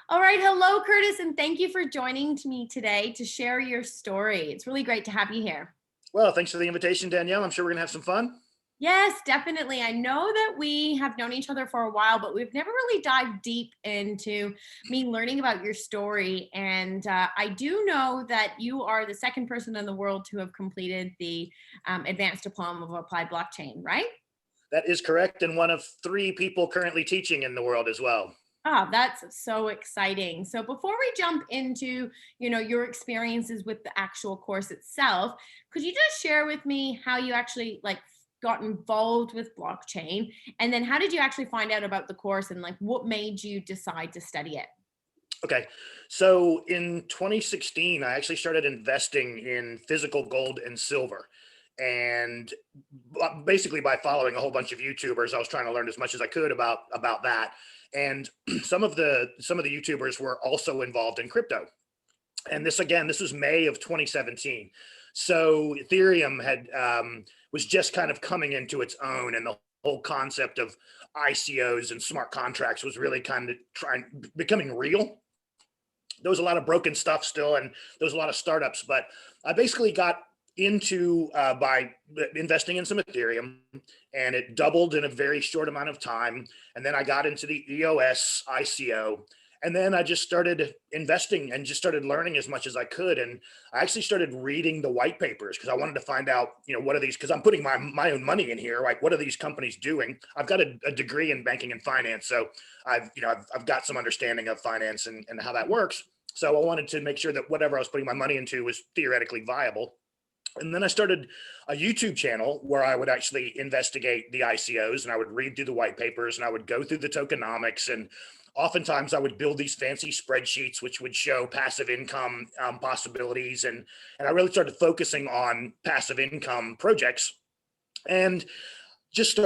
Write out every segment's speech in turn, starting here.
All right. Hello, Curtis, and thank you for joining me today to share your story. It's really great to have you here. Well, thanks for the invitation, Danielle. I'm sure we're going to have some fun. Yes, definitely. I know that we have known each other for a while, but we've never really dived deep into me learning about your story. And I do know that you are the second person in the world to have completed the advanced diploma of applied blockchain, right? That is correct. And one of three people currently teaching in the world as well. Ah, that's so exciting. So before we jump into, your experiences with the actual course itself, could you just share with me how you actually got involved with blockchain, and then how did you actually find out about the course, and what made you decide to study it? Okay. So in 2016, I actually started investing in physical gold and silver. And basically by following a whole bunch of YouTubers, I was trying to learn as much as I could about that. And some of the YouTubers were also involved in crypto. And this was May of 2017. So Ethereum had was just kind of coming into its own, and the whole concept of ICOs and smart contracts was really kind of becoming real. There was a lot of broken stuff still, and there was a lot of startups. But I basically got into by investing in some Ethereum, and it doubled in a very short amount of time. And then I got into the EOS ICO, and then I just started investing and just started learning as much as I could. And I actually started reading the white papers because I wanted to find out, what are these? Because I'm putting my own money in here. Like, what are these companies doing? I've got a degree in banking and finance, so I've got some understanding of finance and how that works. So I wanted to make sure that whatever I was putting my money into was theoretically viable. And then I started a YouTube channel where I would actually investigate the ICOs, and I would read through the white papers, and I would go through the tokenomics, and oftentimes I would build these fancy spreadsheets which would show passive income possibilities, and I really started focusing on passive income projects, and just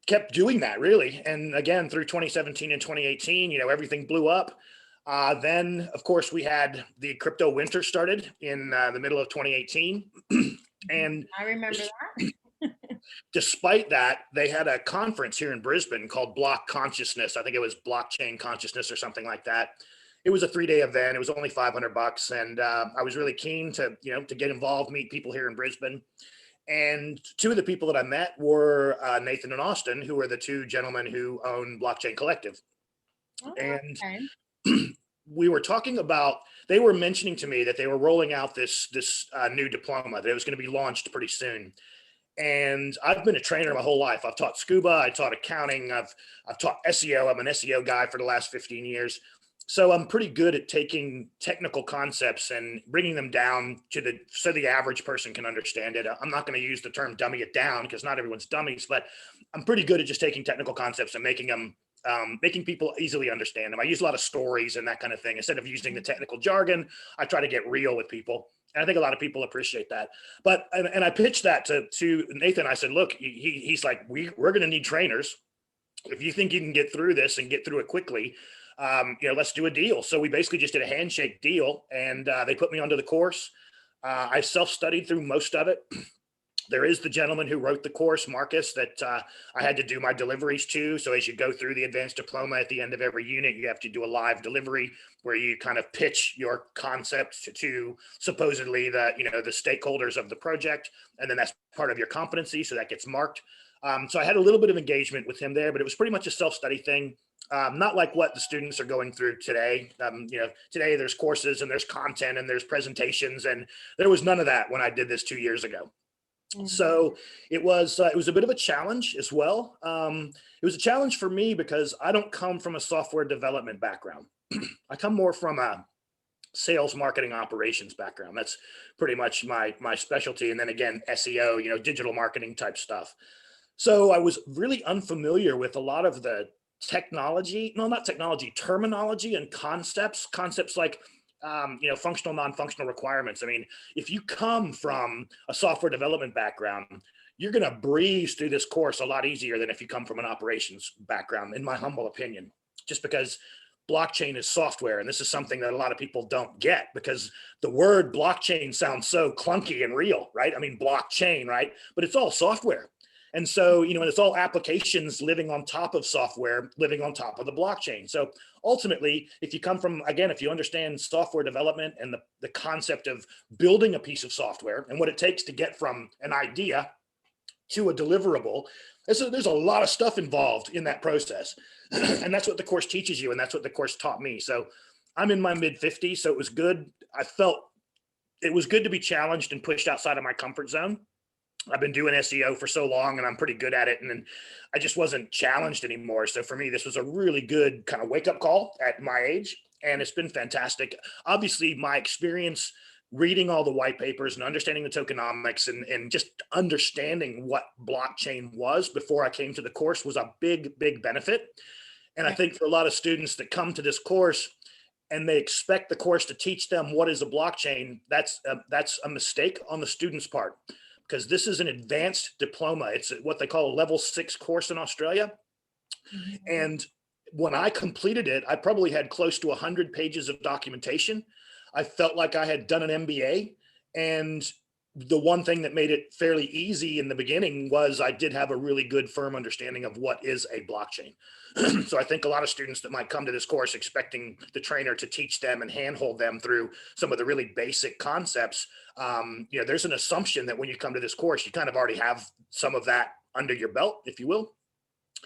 kept doing that really. And again, through 2017 and 2018, everything blew up. Then, of course, we had the crypto winter started in the middle of 2018. And I remember that. despite that, they had a conference here in Brisbane called Block Consciousness. I think it was Blockchain Consciousness or something like that. It was a 3-day event. It was only $500, and I was really keen to get involved, meet people here in Brisbane. And two of the people that I met were Nathan and Austin, who are the two gentlemen who own Blockchain Collective. Oh, And okay. we were talking about, they were mentioning to me that they were rolling out this new diploma, that it was going to be launched pretty soon. And I've been a trainer my whole life. I've taught scuba, I taught accounting, I've taught SEO. I'm an SEO guy for the last 15 years. So I'm pretty good at taking technical concepts and bringing them down so the average person can understand it. I'm not going to use the term dummy it down because not everyone's dummies, but I'm pretty good at just taking technical concepts and making people easily understand them. I use a lot of stories and that kind of thing. Instead of using the technical jargon, I try to get real with people. And I think a lot of people appreciate that. But I pitched that to Nathan. I said, look, he's like, we're going to need trainers. If you think you can get through this and get through it quickly, let's do a deal. So we basically just did a handshake deal, and they put me onto the course. I self-studied through most of it. There is the gentleman who wrote the course, Marcus, that I had to do my deliveries to. So as you go through the advanced diploma, at the end of every unit, you have to do a live delivery where you kind of pitch your concept to supposedly the stakeholders of the project. And then that's part of your competency. So that gets marked. So I had a little bit of engagement with him there, but it was pretty much a self-study thing. Not like what the students are going through today. Today there's courses and there's content and there's presentations, and there was none of that when I did this 2 years ago. So it was a bit of a challenge as well. It was a challenge for me because I don't come from a software development background. I come more from a sales, marketing, operations background. That's pretty much my specialty. And then again, SEO, digital marketing type stuff. So I was really unfamiliar with a lot of the terminology and concepts like functional, non-functional requirements. I mean, if you come from a software development background, you're going to breeze through this course a lot easier than if you come from an operations background, in my humble opinion, just because blockchain is software. And this is something that a lot of people don't get because the word blockchain sounds so clunky and real, right? I mean, blockchain, right? But it's all software. And so, and it's all applications living on top of software, living on top of the blockchain. So ultimately, if you come from, again, if you understand software development and the concept of building a piece of software and what it takes to get from an idea to a deliverable, there's a lot of stuff involved in that process. And that's what the course teaches you. And that's what the course taught me. So I'm in my mid 50s. So it was good. I felt it was good to be challenged and pushed outside of my comfort zone. I've been doing SEO for so long and I'm pretty good at it. And then I just wasn't challenged anymore. So for me, this was a really good kind of wake up call at my age. And it's been fantastic. Obviously, my experience reading all the white papers and understanding the tokenomics and just understanding what blockchain was before I came to the course was a big, big benefit. And I Yeah. think for a lot of students that come to this course, and they expect the course to teach them what is a blockchain, that's a mistake on the student's part, because this is an advanced diploma. It's what they call a level 6 course in Australia. Mhm. And when I completed it, I probably had close to 100 pages of documentation. I felt like I had done an MBA. And the one thing that made it fairly easy in the beginning was I did have a really good, firm understanding of what is a blockchain. So I think a lot of students that might come to this course expecting the trainer to teach them and handhold them through some of the really basic concepts, there's an assumption that when you come to this course, you kind of already have some of that under your belt, if you will.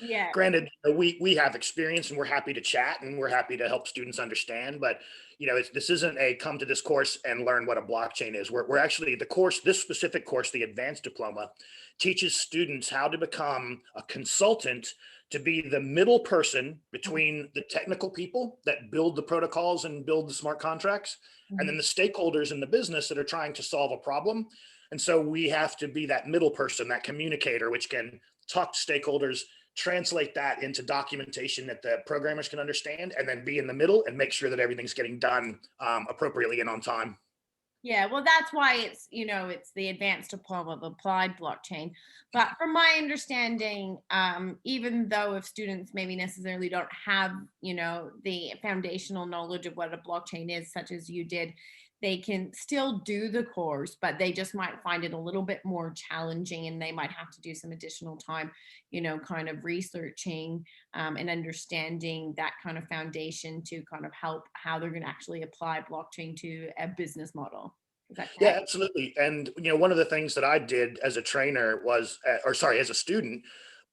Yeah. Granted, we have experience and we're happy to chat and we're happy to help students understand, but this isn't a come to this course and learn what a blockchain is. We're actually the course, this specific course, the advanced diploma, teaches students how to become a consultant, to be the middle person between the technical people that build the protocols and build the smart contracts, and then Mhm. the stakeholders in the business that are trying to solve a problem. And so we have to be that middle person, that communicator, which can talk to stakeholders, translate that into documentation that the programmers can understand, and then be in the middle and make sure that everything's getting done appropriately and on time. Yeah, well, that's why it's the advanced diploma of applied blockchain. But from my understanding, even though if students maybe necessarily don't have, the foundational knowledge of what a blockchain is, such as you did, they can still do the course, but they just might find it a little bit more challenging and they might have to do some additional time, kind of researching and understanding that kind of foundation to kind of help how they're going to actually apply blockchain to a business model. Is that Yeah, correct? absolutely. And one of the things that I did as a trainer was, or sorry, as a student,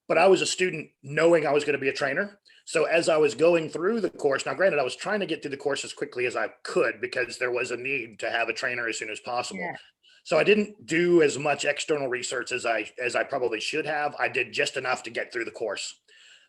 but I was a student knowing I was going to be a trainer. So as I was going through the course, now granted, I was trying to get through the course as quickly as I could because there was a need to have a trainer as soon as possible. Yeah. So I didn't do as much external research as I probably should have. I did just enough to get through the course.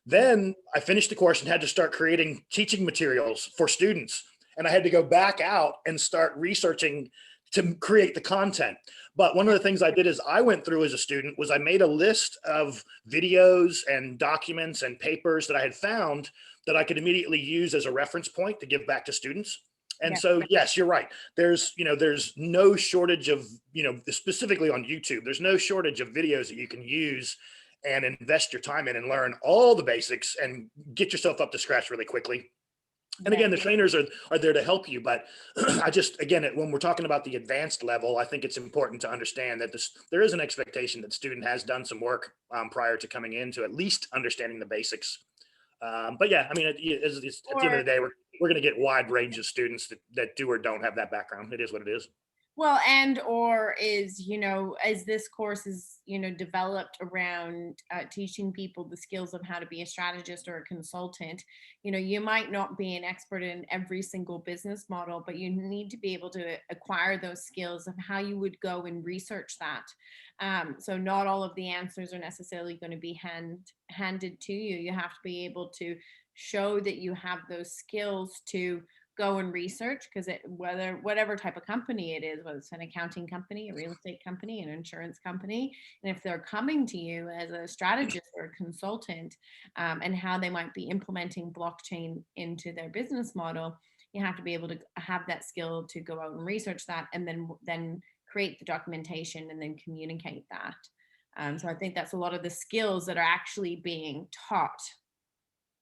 Then I finished the course and had to start creating teaching materials for students. And I had to go back out and start researching to create the content. But one of the things I did is I went through as a student was I made a list of videos and documents and papers that I had found that I could immediately use as a reference point to give back to students. And Yeah. so, yes, you're right. There's no shortage of, specifically on YouTube, there's no shortage of videos that you can use and invest your time in and learn all the basics and get yourself up to scratch really quickly. And Yeah. again, the trainers are there to help you. But I just, again, when we're talking about the advanced level, I think it's important to understand that there is an expectation that the student has done some work prior to coming in to at least understanding the basics. But yeah, I mean, at the end of Or the day, we're going to get wide range of students that do or don't have that background. It is what it is. Well, and or is, as this course is, developed around teaching people the skills of how to be a strategist or a consultant, you might not be an expert in every single business model, but you need to be able to acquire those skills of how you would go and research that. So not all of the answers are necessarily going to be handed to you. You have to be able to show that you have those skills to go and research, because whatever type of company it is, whether it's an accounting company, a real estate company, an insurance company, and if they're coming to you as a strategist or a consultant, and how they might be implementing blockchain into their business model, you have to be able to have that skill to go out and research that, and then create the documentation and then communicate that. So I think that's a lot of the skills that are actually being taught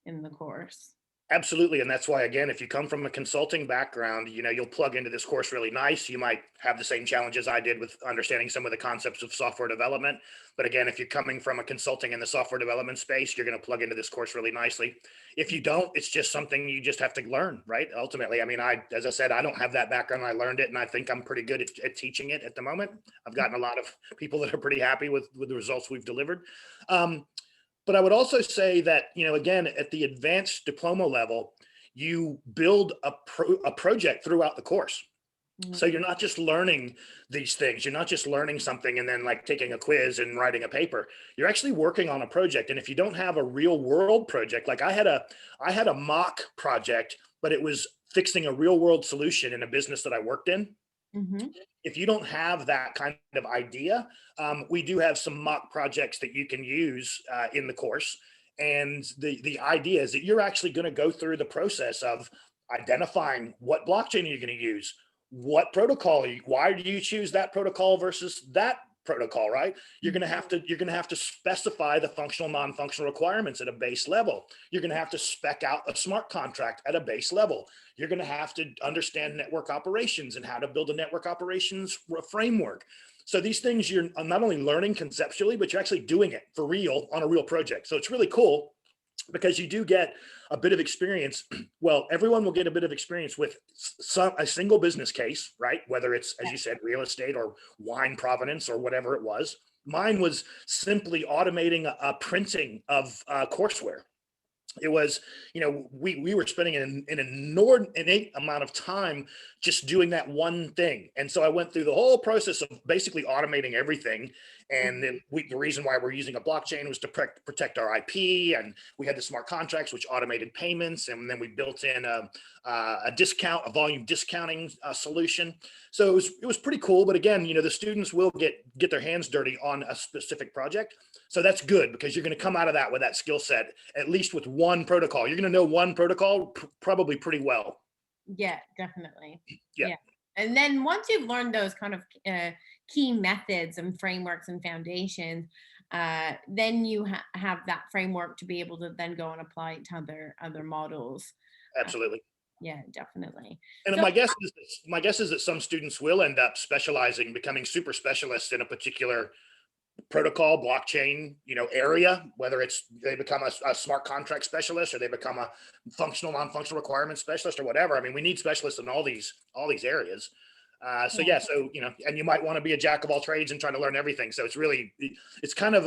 in the course. Absolutely. And that's why, again, if you come from a consulting background, you'll plug into this course really nice. You might have the same challenges I did with understanding some of the concepts of software development. But again, if you're coming from a consulting in the software development space, you're going to plug into this course really nicely. If you don't, it's just something you just have to learn, right? Ultimately, I mean, as I said, I don't have that background. I learned it, and I think I'm pretty good at teaching it at the moment. I've gotten a lot of people that are pretty happy with the results we've delivered. Um, But I would also say that, again, at the advanced diploma level, you build a project throughout the course. So Mhm. you're not just learning these things. You're not just learning something and then like taking a quiz and writing a paper. You're actually working on a project. And if you don't have a real world project, like I had a mock project, but it was fixing a real world solution in a business that I worked in. Mhm. If you don't have that kind of idea, we do have some mock projects that you can use in the course. And the idea is that you're actually going to go through the process of identifying what blockchain are you going to use, what protocol, why do you choose that protocol versus that protocol, right? You're going to have to specify the functional, non-functional requirements at a base level. You're going to have to spec out a smart contract at a base level. You're going to have to understand network operations and how to build a network operations framework. So these things you're not only learning conceptually, but you're actually doing it for real on a real project. So it's really cool because you do get a bit of experience. Well, everyone will get a bit of experience with a single business case, right? Whether it's, as you said, real estate or wine provenance or whatever it was. Mine was simply automating a printing of courseware. It was, we were spending an inordinate amount of time just doing that one thing. And so I went through the whole process of basically automating everything. And then the reason why we're using a blockchain was to protect our IP. And we had the smart contracts, which automated payments. And then we built in a volume discounting solution. So it was pretty cool. But again, the students will get their hands dirty on a specific project. So that's good because you're going to come out of that with that skill set, at least with one protocol. You're going to know one protocol probably pretty well. Yeah, definitely. Yeah, Yeah. And then once you've learned those kind of key methods and frameworks and foundations, then you have that framework to be able to then go and apply it to other models. Uh, absolutely. yeah, definitely. And So my guess is that some students will end up specializing, becoming super specialists in a particular protocol blockchain area, whether it's they become a smart contract specialist or they become a functional non-functional requirement specialist or whatever. I mean, we need specialists in all these areas. So yeah, yeah, so and you might want to be a jack of all trades and trying to learn everything. So it's kind of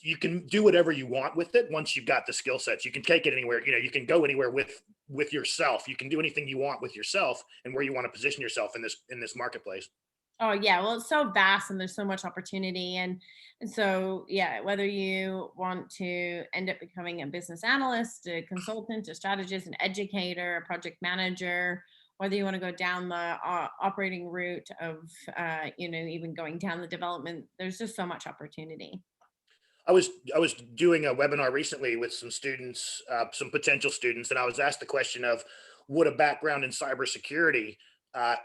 you can do whatever you want with it once you've got the skill sets. You can take it anywhere. You can go anywhere with yourself. You can do anything you want with yourself and where you want to position yourself in this marketplace. oh yeah, well it's so vast and there's so much opportunity, and so yeah, whether you want to end up becoming a business analyst, a consultant, a strategist, an educator, a project manager, whether you want to go down the operating route of even going down the development, there's just so much opportunity. I was doing a webinar recently with some students, some potential students, and I was asked the question of, would a background in cybersecurity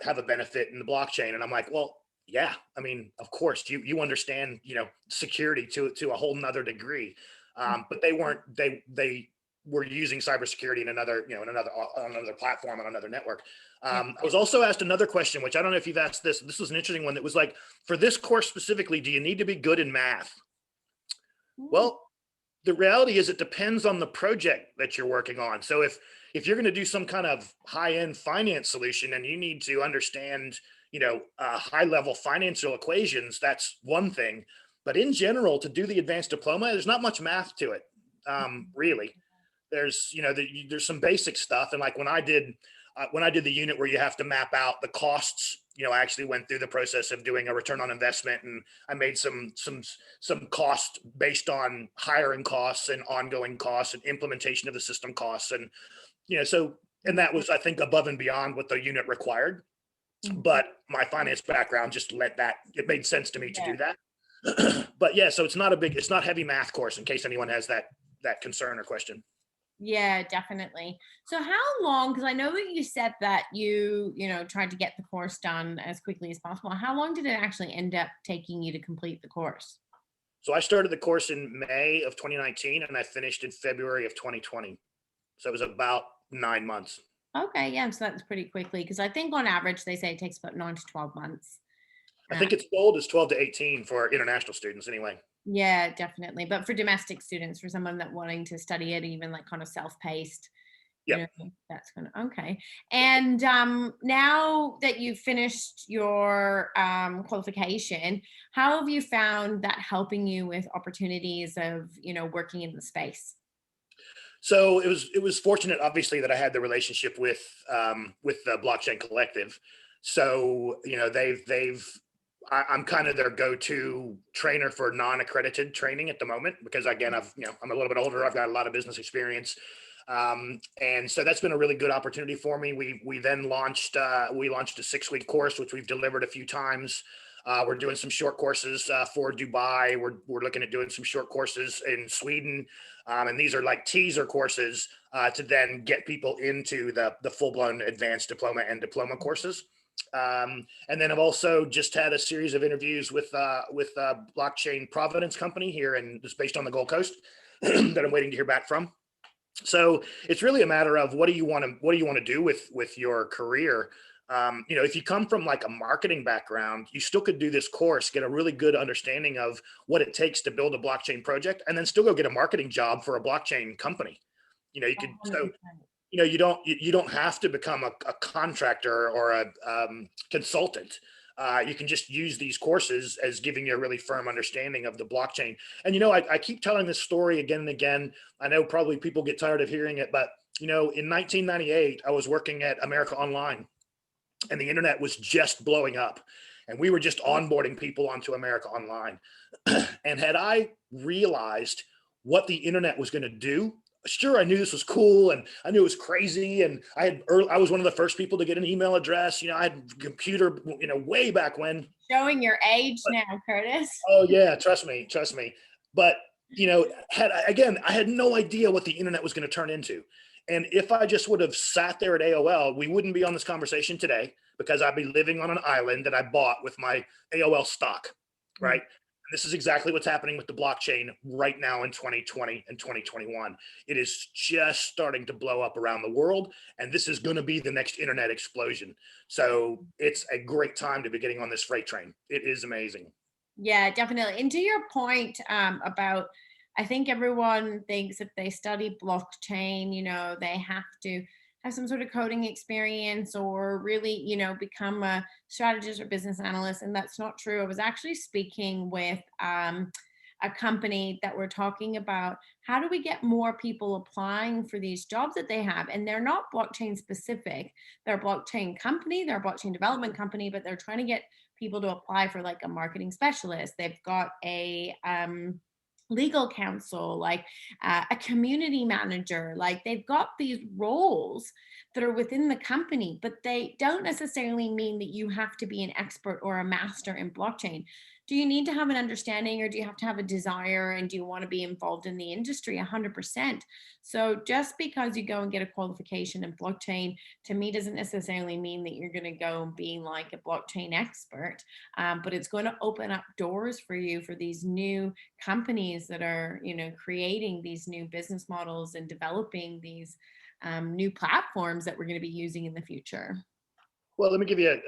have a benefit in the blockchain? And I'm like, well, yeah. I mean, of course, you understand, security to a whole nother degree, but they were using cybersecurity in another platform on another network. Yeah. I was also asked another question, which I don't know if you've asked this. This was an interesting one. That was like, for this course specifically, do you need to be good in math? Mm, Well, the reality is it depends on the project that you're working on. So if you're going to do some kind of high-end finance solution and you need to understand, high level financial equations, that's one thing. But in general, to do the advanced diploma, there's not much math to it, really. There's some basic stuff, and like when I did the unit where you have to map out the costs, I actually went through the process of doing a return on investment, and I made some cost based on hiring costs and ongoing costs and implementation of the system costs, and so, and mm, that was, I think, above and beyond what the unit required. mhm. But my finance background just it made sense to me to Yeah. do that. But yeah, so it's not heavy math course, in case anyone has that concern or question. Yeah, definitely. So how long, because I know that you said that tried to get the course done as quickly as possible. How long did it actually end up taking you to complete the course? So I started the course in May of 2019 and I finished in February of 2020. So it was about 9 months. Okay, yeah, so that's pretty quickly because I think on average they say it takes about 9 to 12 months. I Uh, think it's sold as 12 to 18 for international students anyway. yeah, definitely. But for domestic students, for someone that wanting to study it, even like kind of self-paced, you Yep. know, that's gonna okay. And now that you've finished your qualification, how have you found that helping you with opportunities of, working in the space? So it was fortunate, obviously, that I had the relationship with the blockchain collective. So I'm kind of their go-to trainer for non-accredited training at the moment because again I'm a little bit older. I've got a lot of business experience, and so that's been a really good opportunity for me. We then launched a 6-week course which we've delivered a few times. We're doing some short courses for Dubai. We're looking at doing some short courses in Sweden, and these are like teaser courses to then get people into the full blown advanced diploma and diploma courses. And then I've also just had a series of interviews with blockchain Providence company here, and it's based on the Gold Coast that I'm waiting to hear back from. So it's really a matter of what do you want to do with your career. If you come from like a marketing background, you still could do this course, get a really good understanding of what it takes to build a blockchain project, and then still go get a marketing job for a blockchain company. You could so 100%. you don't have to become a contractor or a consultant. You can just use these courses as giving you a really firm understanding of the blockchain. And I keep telling this story again and again. I know probably people get tired of hearing it, but in 1998 I was working at America Online, and the internet was just blowing up, and we were just onboarding people onto America Online. And had I realized what the internet was going to do, sure, I knew this was cool and I knew it was crazy. And I was one of the first people to get an email address. I had a computer, way back when. Showing your age But, now, Curtis. oh yeah, trust me. But I had no idea what the internet was going to turn into. And if I just would have sat there at AOL, we wouldn't be on this conversation today because I'd be living on an island that I bought with my AOL stock, right? And this is exactly what's happening with the blockchain right now in 2020 and 2021. It is just starting to blow up around the world, and this is going to be the next internet explosion. So it's a great time to be getting on this freight train. It is amazing. Yeah, definitely. And to your point about, I think everyone thinks if they study blockchain, they have to have some sort of coding experience or really, become a strategist or business analyst. And that's not true. I was actually speaking with a company that we're talking about how do we get more people applying for these jobs that they have. And they're not blockchain specific. They're a blockchain company, they're a blockchain development company, but they're trying to get people to apply for like a marketing specialist. They've got a legal counsel, like a community manager. Like they've got these roles that are within the company, but they don't necessarily mean that you have to be an expert or a master in blockchain. Do you need to have an understanding or do you have to have a desire and do you want to be involved in the industry? 100%. So just because you go and get a qualification in blockchain to me doesn't necessarily mean that you're going to go and be like a blockchain expert, but it's going to open up doors for you for these new companies that are creating these new business models and developing these new platforms that we're going to be using in the future. Well, let me give you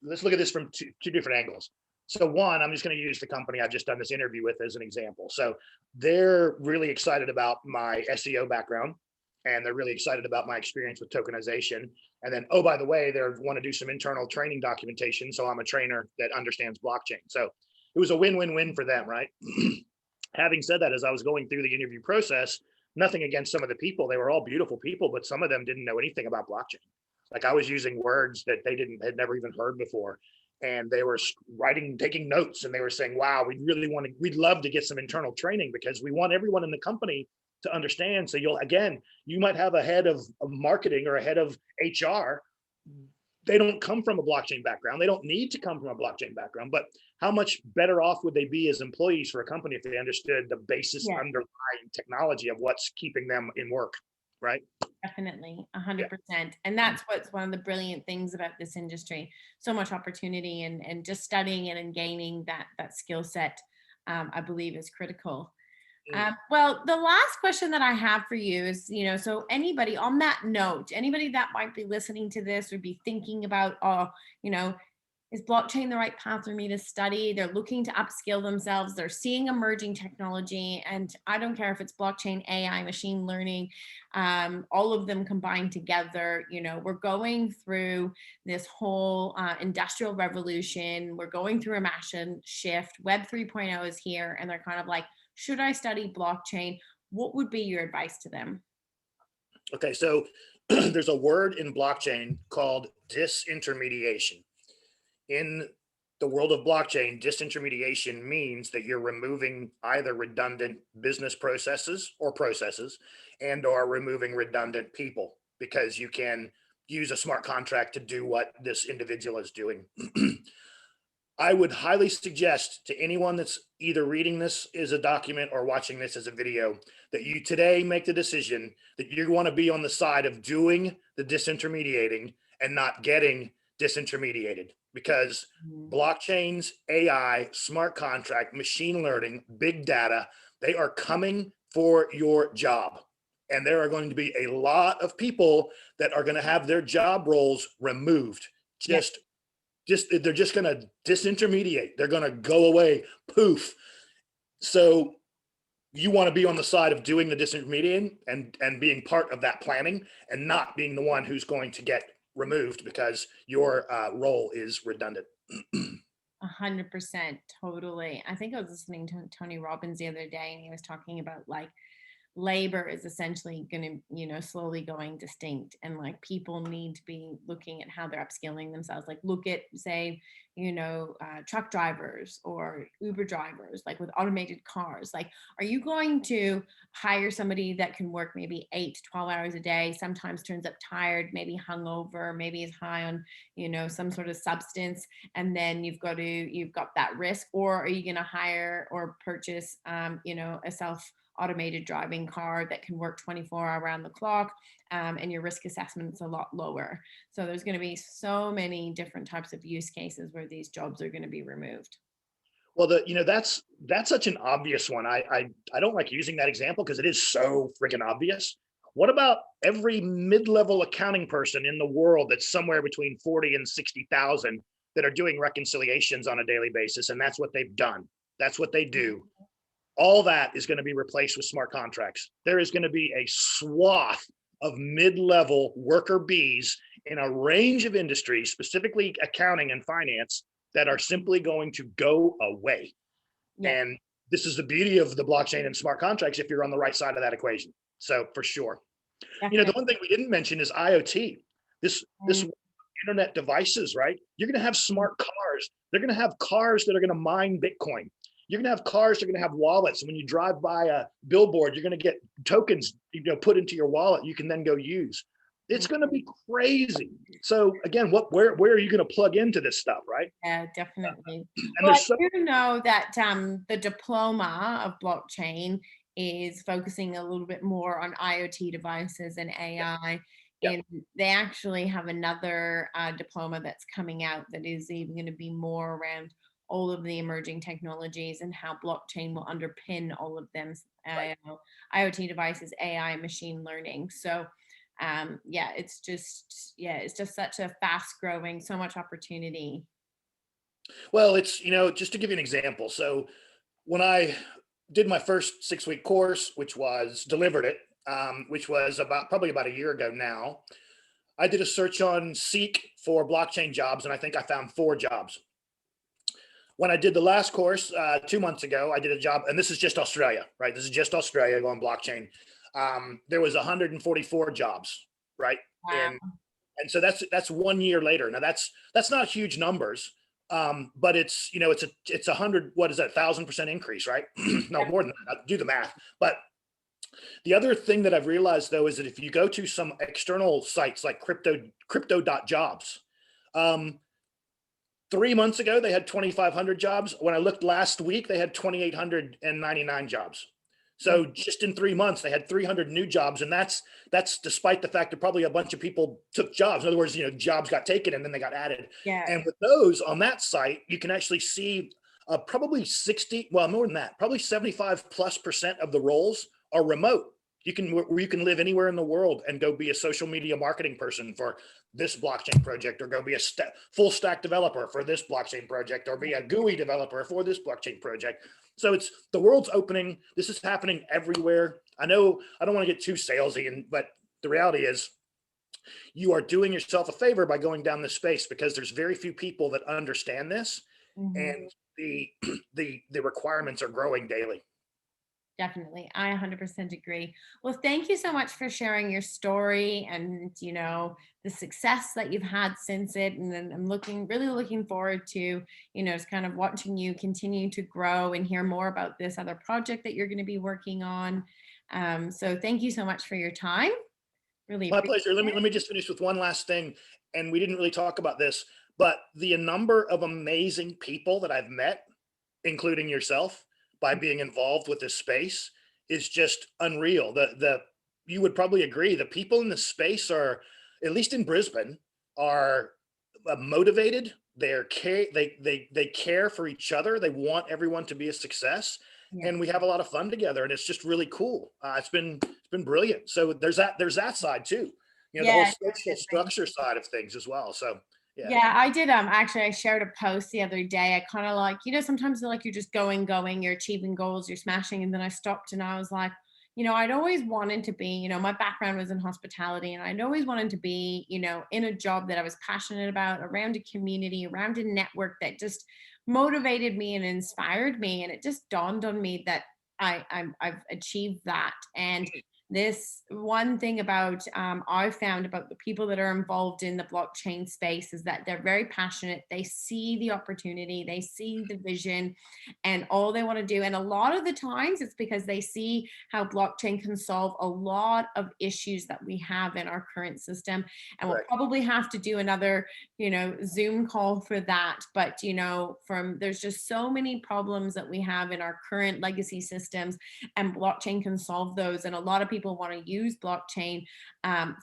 let's look at this from two different angles. So one, I'm just going to use the company I've just done this interview with as an example. So they're really excited about my SEO background, and they're really excited about my experience with tokenization. And then, oh, by the way, they want to do some internal training documentation. So I'm a trainer that understands blockchain. So it was a win-win-win for them, right? Having said that, as I was going through the interview process, nothing against some of the people, they were all beautiful people, but some of them didn't know anything about blockchain. Like I was using words that they didn't had never even heard before, and they were writing, taking notes, and they were saying, "Wow, we'd love to get some internal training because we want everyone in the company to understand." So you might have a head of marketing or a head of HR. They don't come from a blockchain background. They don't need to come from a blockchain background, but how much better off would they be as employees for a company if they understood the basis Yeah, underlying technology of what's keeping them in work, right? definitely, Yeah. 100%. And that's what's one of the brilliant things about this industry. So much opportunity and just studying it and gaining that skill set, I believe is critical. Mm. Well, the last question that I have for you is, so anybody on that note, anybody that might be listening to this or be thinking about, oh, you know, is blockchain the right path for me to study? They're looking to upskill themselves. They're seeing emerging technology. And I don't care if it's blockchain, AI, machine learning, all of them combined together. We're going through this whole industrial revolution. We're going through a massive shift. Web 3.0 is here. And they're kind of like, should I study blockchain? What would be your advice to them? Okay, so there's a word in blockchain called disintermediation. In the world of blockchain, disintermediation means that you're removing either redundant business processes and or removing redundant people because you can use a smart contract to do what this individual is doing. I would highly suggest to anyone that's either reading this as a document or watching this as a video that you today make the decision that you want to be on the side of doing the disintermediating and not getting disintermediated, because Mhm. blockchains, AI, smart contract, machine learning, big data, they are coming for your job. And there are going to be a lot of people that are going to have their job roles removed. Yeah. Just they're just going to disintermediate. They're going to go away, poof. So you want to be on the side of doing the disintermediating and being part of that planning and not being the one who's going to get removed because your role is redundant. 100%, totally. I think I was listening to Tony Robbins the other day, and he was talking about like labor is essentially going to, slowly going distinct, and like people need to be looking at how they're upskilling themselves. Like look at, say, truck drivers or Uber drivers, like with automated cars. Like, are you going to hire somebody that can work maybe 8 to 12 hours a day, sometimes turns up tired, maybe hungover, maybe is high on, some sort of substance, and then you've got that risk? Or are you going to hire or purchase, a self automated driving car that can work 24 hours around the clock, and your risk assessment is a lot lower? So there's going to be so many different types of use cases where these jobs are going to be removed. Well, that's such an obvious one. I don't like using that example because it is so freaking obvious. What about every mid-level accounting person in the world that's somewhere between 40 and 60,000 that are doing reconciliations on a daily basis, and that's what they've done. That's what they do. All that is going to be replaced with smart contracts. There is going to be a swath of mid-level worker bees in a range of industries, specifically accounting and finance, that are simply going to go away. Yeah, And this is the beauty of the blockchain and smart contracts if you're on the right side of that equation. So for sure. The definitely. one thing we didn't mention is IoT. This internet devices, right? You're going to have smart cars. They're going to have cars that are going to mine Bitcoin. You're going to have cars that are going to have wallets. And when you drive by a billboard, you're going to get tokens, put into your wallet. You can then go use. It's going to be crazy. So again, where are you going to plug into this stuff, right? Yeah, definitely. And Well, I there's so do know that the diploma of blockchain is focusing a little bit more on IoT devices and AI. yeah, And they actually have another diploma that's coming out that is even going to be more around all of the emerging technologies and how blockchain will underpin all of them. right. IoT devices, AI, machine learning. So it's just such a fast growing, so much opportunity. Well, it's just to give you an example. So when I did my first 6-week course, which was delivered it, which was probably about a year ago now, I did a search on Seek for blockchain jobs, and I think I found 4 jobs. When I did the last course 2 months ago, I did a job, and this is just Australia, right? This is just Australia going blockchain. There was 144 jobs, right? Wow. And so that's 1 year later. Now that's not huge numbers, but it's 100. What is that? 1,000% increase, right? No, more than that. Do the math. But the other thing that I've realized though is that if you go to some external sites like crypto.jobs, um, 3 months ago they had 2,500 jobs. When I looked last week, they had 2,899 jobs. So just in 3 months, they had 300 new jobs, and that's despite the fact that probably a bunch of people took jobs. In other words, jobs got taken and then they got added. Yeah. And with those on that site, you can actually see probably 60, well, more than that, probably 75+% of the roles are remote. Where you can live anywhere in the world and go be a social media marketing person for this blockchain project, or go be a full stack developer for this blockchain project, or be a GUI developer for this blockchain project. So it's the world's opening. This is happening everywhere. I know I don't want to get too salesy, but the reality is you are doing yourself a favor by going down this space, because there's very few people that understand this, Mhm. and the the requirements are growing daily. Definitely. I 100% agree. Well, thank you so much for sharing your story and, the success that you've had since it. And then I'm really looking forward to, just kind of watching you continue to grow and hear more about this other project that you're going to be working on. So thank you so much for your time. Really My appreciate pleasure. Let me it. just finish with one last thing, and we didn't really talk about this, but the number of amazing people that I've met, including yourself, by being involved with this space is just unreal. The You would probably agree, the people in this space are, at least in Brisbane, are motivated. They care for each other. They want everyone to be a success, Yeah. and we have a lot of fun together. And it's just really cool. It's been brilliant. So there's that side too. The whole Yeah, social definitely. structure side of things as well. So yeah, Yeah, I did. Actually, I shared a post the other day. I kind of like, sometimes like you're just going, you're achieving goals, you're smashing. And then I stopped and I was like, I'd always wanted to be, my background was in hospitality and I'd always wanted to be, in a job that I was passionate about, around a community, around a network that just motivated me and inspired me. And it just dawned on me that I've achieved that. And this one thing about I've found about the people that are involved in the blockchain space is that they're very passionate. They see the opportunity, they see the vision, and all they want to do. And a lot of the times it's because they see how blockchain can solve a lot of issues that we have in our current system. And we'll right, probably have to do another, Zoom call for that. But, from there's just so many problems that we have in our current legacy systems, and blockchain can solve those. And a lot of people want to use blockchain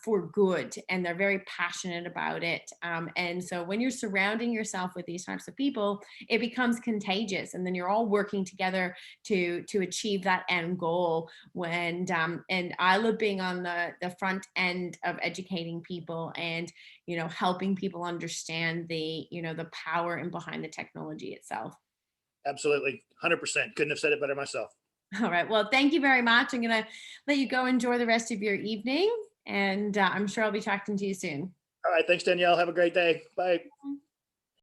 for good, and they're very passionate about it. And so when you're surrounding yourself with these types of people, it becomes contagious, and then you're all working together to achieve that end goal. And I love being on the front end of educating people and helping people understand the power and behind the technology itself. absolutely, 100%. Couldn't have said it better myself. All right. Well, thank you very much. I'm going to let you go enjoy the rest of your evening. And I'm sure I'll be talking to you soon. All right, thanks, Danielle. Have a great day. Bye.